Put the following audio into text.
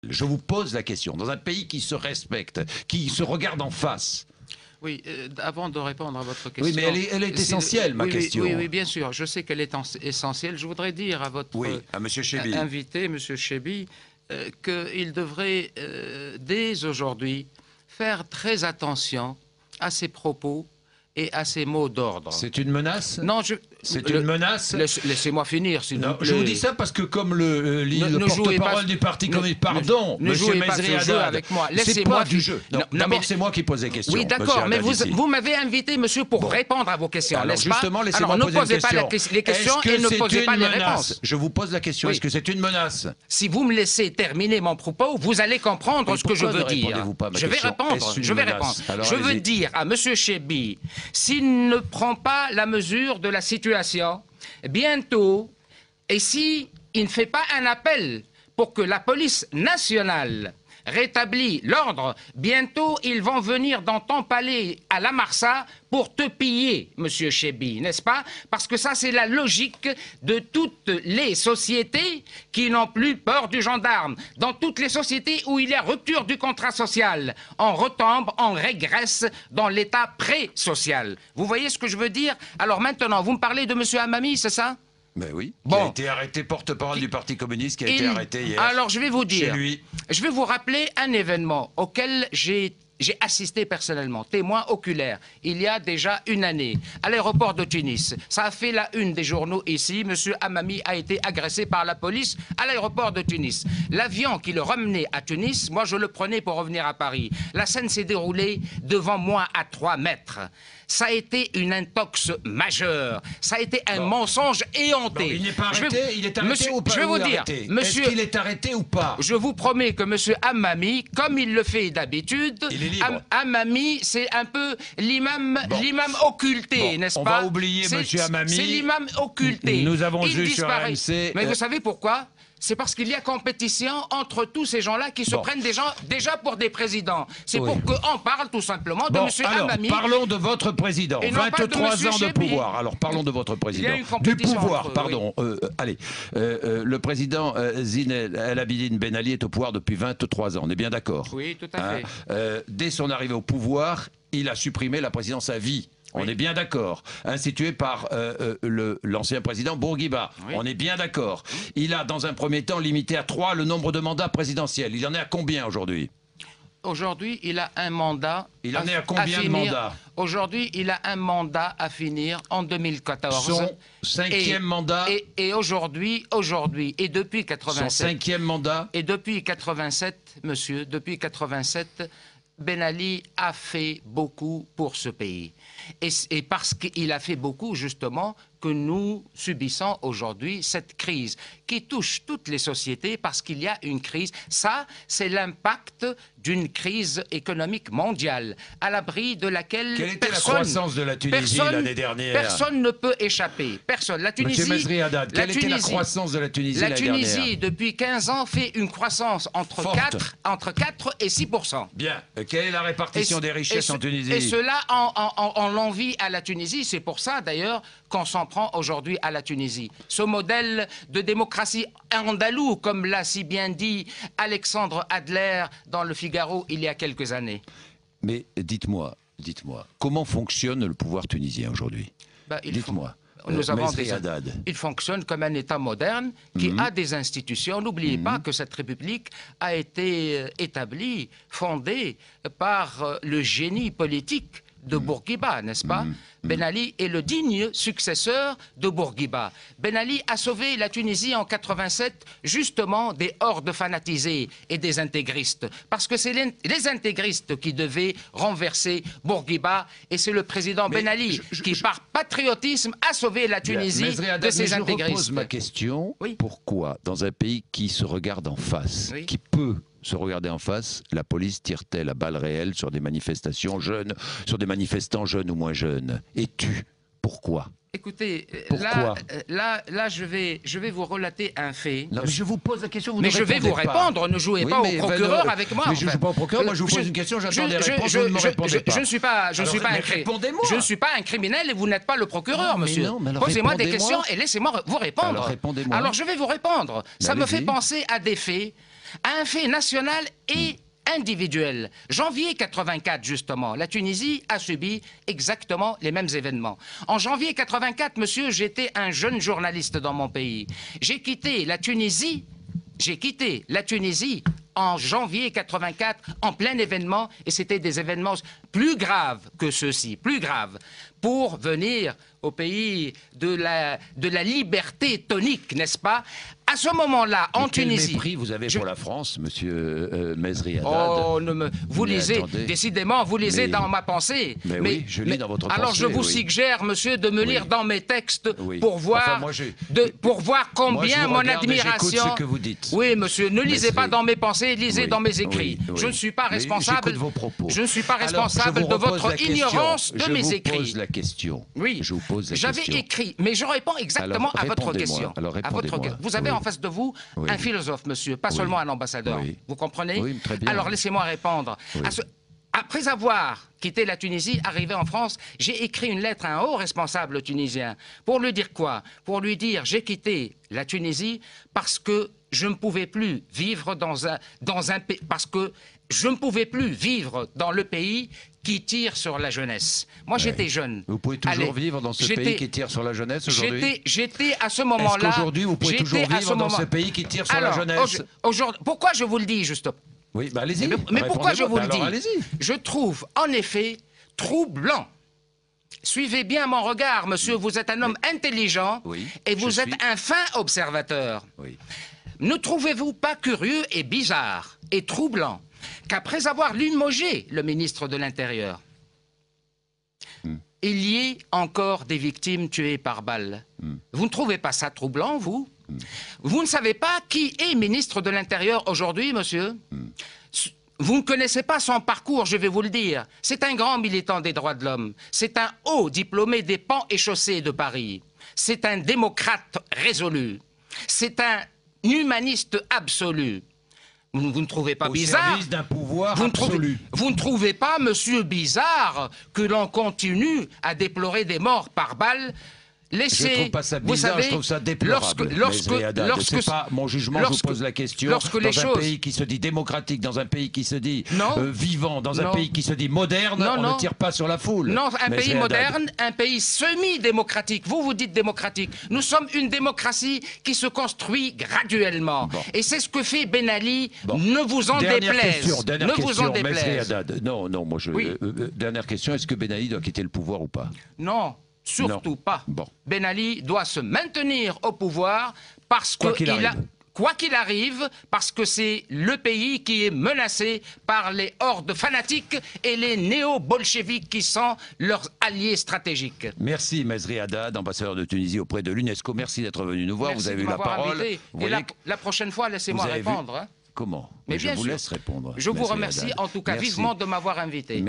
Je vous pose la question. Dans un pays qui se respecte, qui se regarde en face. Oui, avant de répondre à votre question... Oui, mais elle est essentielle, ma question. Oui, bien sûr. Je sais qu'elle est essentielle. Je voudrais dire à votre à Monsieur Chebbi. invité, M. Chebbi, qu'il devrait, dès aujourd'hui, faire très attention à ses propos et à ses mots d'ordre. C'est une menace? Non, c'est une menace? Laissez-moi finir, s'il vous plaît. Je vous dis ça parce que comme le porte-parole du Parti communiste... Pardon, monsieur Mesri Haddad, avec moi. C'est pas du jeu. D'abord, c'est moi qui pose les questions. Oui, d'accord, mais vous m'avez invité, monsieur, pour répondre à vos questions, n'est-ce pas? Justement, laissez-moi poser ne posez pas les questions et ne posez pas les réponses. Je vous pose la question, est-ce que c'est une menace? Si vous me laissez terminer mon propos, vous allez comprendre ce que je veux dire. Je vais répondre. Je veux dire à monsieur Chebbi, s'il ne prend pas la mesure de la situation, bientôt, et s'il ne fait pas un appel pour que la police nationale rétablit l'ordre, bientôt ils vont venir dans ton palais à La Marsa pour te piller, monsieur Chebbi, n'est-ce pas? Parce que ça, c'est la logique de toutes les sociétés qui n'ont plus peur du gendarme. Dans toutes les sociétés où il y a rupture du contrat social, on retombe, on régresse dans l'état pré-social. Vous voyez ce que je veux dire? Alors maintenant, vous me parlez de monsieur Hamami, c'est ça? Ben oui, qui a été arrêté, porte-parole du Parti communiste, qui a été arrêté hier. Alors je vais vous dire, chez lui. Je vais vous rappeler un événement auquel j'ai assisté personnellement, témoin oculaire, il y a déjà une année, à l'aéroport de Tunis. Ça a fait la une des journaux ici. Monsieur Hamami a été agressé par la police à l'aéroport de Tunis. L'avion qui le ramenait à Tunis, moi je le prenais pour revenir à Paris. La scène s'est déroulée devant moi à 3 mètres. Ça a été une intox majeure. Ça a été un mensonge éhonté. Il n'est pas arrêté, il est arrêté monsieur, ou pas? Je vais vous dire, monsieur, est-ce qu'il est arrêté ou pas? Je vous promets que monsieur Hamami, comme il le fait d'habitude, Hamami, c'est un peu l'imam occulté, n'est-ce pas? On va oublier monsieur Hamami. C'est l'imam occulté. Nous avons vu sur AMC... Mais vous savez pourquoi? C'est parce qu'il y a compétition entre tous ces gens-là qui se prennent des gens déjà pour des présidents. C'est pour qu'on parle tout simplement de M. Hamami. Parlons de votre président. 23 ans de pouvoir. Alors parlons de votre président. Du pouvoir, pardon. Allez, le président Zine El Abidine Ben Ali est au pouvoir depuis 23 ans. On est bien d'accord? Oui, tout à fait. Dès son arrivée au pouvoir, il a supprimé la présidence à vie. On est bien d'accord. Institué par l'ancien président Bourguiba. Oui. On est bien d'accord. Il a, dans un premier temps, limité à 3 le nombre de mandats présidentiels. Il en est à combien aujourd'hui? Aujourd'hui, il a un mandat. Il en est à combien de mandats? Aujourd'hui, il a un mandat à finir en 2014. Son 5e mandat. Et aujourd'hui, et depuis 87. Son 5e mandat. Et depuis 87, monsieur, depuis 87. Ben Ali a fait beaucoup pour ce pays. Et parce qu'il a fait beaucoup, justement, que nous subissons aujourd'hui cette crise qui touche toutes les sociétés parce qu'il y a une crise. Ça, c'est l'impact d'une crise économique mondiale à l'abri de laquelle Quelle était la croissance de la Tunisie l'année dernière? Personne ne peut échapper. Personne. La Tunisie, Monsieur Mesri Haddad, quelle était la croissance de la Tunisie l'année dernière? La Tunisie, depuis 15 ans, fait une croissance entre 4 et 6%. Bien. Quelle est la répartition des richesses en Tunisie? Et cela, on l'envie à la Tunisie. C'est pour ça, d'ailleurs, qu'on s'en prend aujourd'hui à la Tunisie. Ce modèle de démocratie andalou, comme l'a si bien dit Alexandre Adler dans Le Figaro il y a quelques années. Mais dites-moi, comment fonctionne le pouvoir tunisien aujourd'hui? Dites-moi. Il fonctionne comme un État moderne qui a des institutions. N'oubliez pas que cette République a été établie, fondée par le génie politique de Bourguiba, n'est-ce pas? Ben Ali est le digne successeur de Bourguiba. Ben Ali a sauvé la Tunisie en 87 justement des hordes fanatisées et des intégristes. Parce que c'est les intégristes qui devaient renverser Bourguiba et c'est le président Ben Ali qui, par patriotisme, a sauvé la Tunisie de ces intégristes. Je repose ma question. Pourquoi, dans un pays qui se regarde en face, qui peut se regarder en face, la police tire-t-elle à balles réelles sur des manifestations jeunes, sur des manifestants jeunes ou moins jeunes? Et tue? Pourquoi? Écoutez, là, je vais vous relater un fait. Non, mais je vous pose la question, vous mais ne je vais vous répondre, ne jouez pas au procureur avec moi. Mais je ne joue pas au procureur, moi je vous pose une question, j'attends des réponses, vous ne me répondez pas. Je ne suis pas un criminel et vous n'êtes pas le procureur, monsieur. Posez-moi des questions et laissez-moi vous répondre. Alors répondez-moi. Alors je vais vous répondre. Ça me fait penser à des faits à un fait national et individuel. Janvier 84, justement, la Tunisie a subi exactement les mêmes événements. En janvier 84, monsieur, j'étais un jeune journaliste dans mon pays. J'ai quitté la Tunisie en janvier 84, en plein événement, et c'était des événements plus graves que ceux-ci, plus graves, pour venir au pays de la liberté tonique, n'est-ce pas? À ce moment-là, en Tunisie... Quel mépris vous avez pour la France, monsieur Mezri Haddad? Oh, vous lisez, décidément, vous lisez dans ma pensée. Mais oui, je lis dans votre pensée. Alors je vous suggère, monsieur, de me lire dans mes textes pour voir, pour voir combien mon admiration... Ce que vous dites. Oui, monsieur, ne lisez pas dans mes pensées, lisez dans mes écrits. Je ne suis pas responsable. Vos propos. Je ne suis pas responsable de votre ignorance de mes écrits. Je vous pose la question. Oui, je vous pose la question. J'avais écrit, mais je réponds exactement à votre question. Vous avez en face de vous un philosophe, monsieur, pas seulement un ambassadeur. Vous comprenez? Oui, très bien. Alors laissez-moi répondre. Après avoir quitté la Tunisie, arrivé en France, j'ai écrit une lettre à un haut responsable tunisien. Pour lui dire quoi? Pour lui dire, j'ai quitté la Tunisie parce que je ne pouvais plus vivre dans un pays, parce que je ne pouvais plus vivre dans le pays qui tire sur la jeunesse. Moi, j'étais jeune. Vous pouvez toujours vivre dans ce pays qui tire sur la jeunesse aujourd'hui? J'étais à ce moment-là... Est-ce qu'aujourd'hui, vous pouvez toujours vivre dans ce pays qui tire sur la jeunesse? Pourquoi je vous le dis, justement? Oui, bah allez-y. Mais pourquoi je vous le dis? Je trouve, en effet, troublant. Suivez bien mon regard, monsieur. Vous êtes un homme intelligent et vous êtes un fin observateur. Ne trouvez-vous pas curieux et bizarre et troublant qu'après avoir limogé le ministre de l'Intérieur, il y ait encore des victimes tuées par balle? Vous ne trouvez pas ça troublant, vous? Vous ne savez pas qui est ministre de l'Intérieur aujourd'hui, monsieur? Vous ne connaissez pas son parcours, je vais vous le dire. C'est un grand militant des droits de l'homme. C'est un haut diplômé des pans et chaussées de Paris. C'est un démocrate résolu. C'est un humaniste absolu. Vous ne trouvez pas bizarre? Au service d'un pouvoir absolu. Vous ne trouvez pas, monsieur, bizarre que l'on continue à déplorer des morts par balle? Je ne trouve pas ça bizarre, je trouve ça déplorable. C'est pas mon jugement, je vous pose la question. Dans un pays qui se dit démocratique, dans un pays qui se dit vivant, dans un pays qui se dit moderne, on ne tire pas sur la foule. Non, un pays moderne, un pays semi-démocratique. Vous dites démocratique. Nous sommes une démocratie qui se construit graduellement. Et c'est ce que fait Ben Ali. Ne vous en déplaise. Ne vous en déplaise. Non, moi dernière question, est-ce que Ben Ali doit quitter le pouvoir ou pas? Non. Surtout pas. Ben Ali doit se maintenir au pouvoir parce que quoi qu'il arrive, parce que c'est le pays qui est menacé par les hordes fanatiques et les néo-bolcheviks qui sont leurs alliés stratégiques. Merci Mezri Haddad, ambassadeur de Tunisie auprès de l'UNESCO. Merci d'être venu nous voir. Vous avez eu la parole. Et la prochaine fois, laissez-moi répondre. Comment? Mais je vous laisse répondre. Je vous remercie en tout cas vivement de m'avoir invité.